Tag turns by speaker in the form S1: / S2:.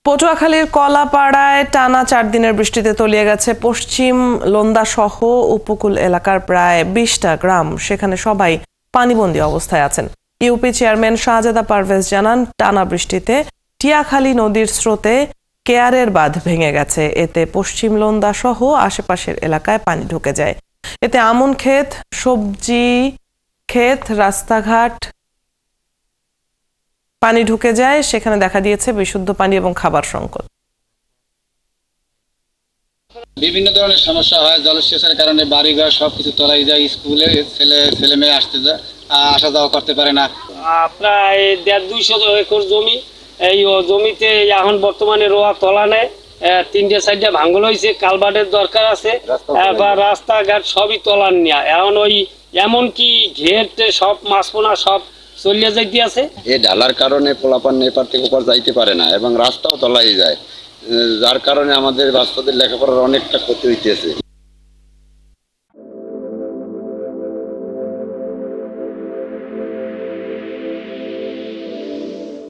S1: পটুয়াখালীর কলাপাড়ায় টানা 4 দিনের বৃষ্টিতে তলিয়ে গেছে পশ্চিম লোন্দা সহ উপকূল এলাকার প্রায় 20টা গ্রাম। সেখানে সবাই পানিবন্দী অবস্থায় আছেন। ইউপি চেয়ারম্যান শাহজাদা পারভেজ জানান, টানা বৃষ্টিতে টিয়াখালী নদীর স্রোতে কেয়ারের বাঁধ ভেঙে গেছে। এতে পশ্চিম লোন্দা সহ আশেপাশের এলাকায় পানি ঢুকে যায়। এতে আমন ক্ষেত, সবজি ক্ষেত, রাস্তাঘাট পানি ঢুকে যায়। সেখানে দেখা দিয়েছে বিশুদ্ধ পানি এবং খাবার সংকট।
S2: বিভিন্ন ধরনের সমস্যা হয়, জলসেচের কারণে বাড়িঘর সবকিছু তলায় যায়, স্কুলে ছেলে মেয়ে আসা যাওয়া করতে পারে না।
S3: প্রায় 150-200 একর জমি, এই জমিতে এখন বর্তমানে রোয়া তলা নেয়, 3-4টা ভাঙ্গল হয়েছে, কালভার্টের দরকার আছে বা রাস্তাঘাট সবই তলার নেওয়া। এখন ওই এমনকি ঘেট সব মাছপোনা সব চলিয়ে যাইতে আছে।
S4: এই ঢালার কারণে পোলাপান এপার থেকে ওপার যাইতে পারে না এবং রাস্তাও তলাই যায়, যার কারণে আমাদের বাচ্চাদের লেখাপড়ার অনেকটা ক্ষতি হইতেছে।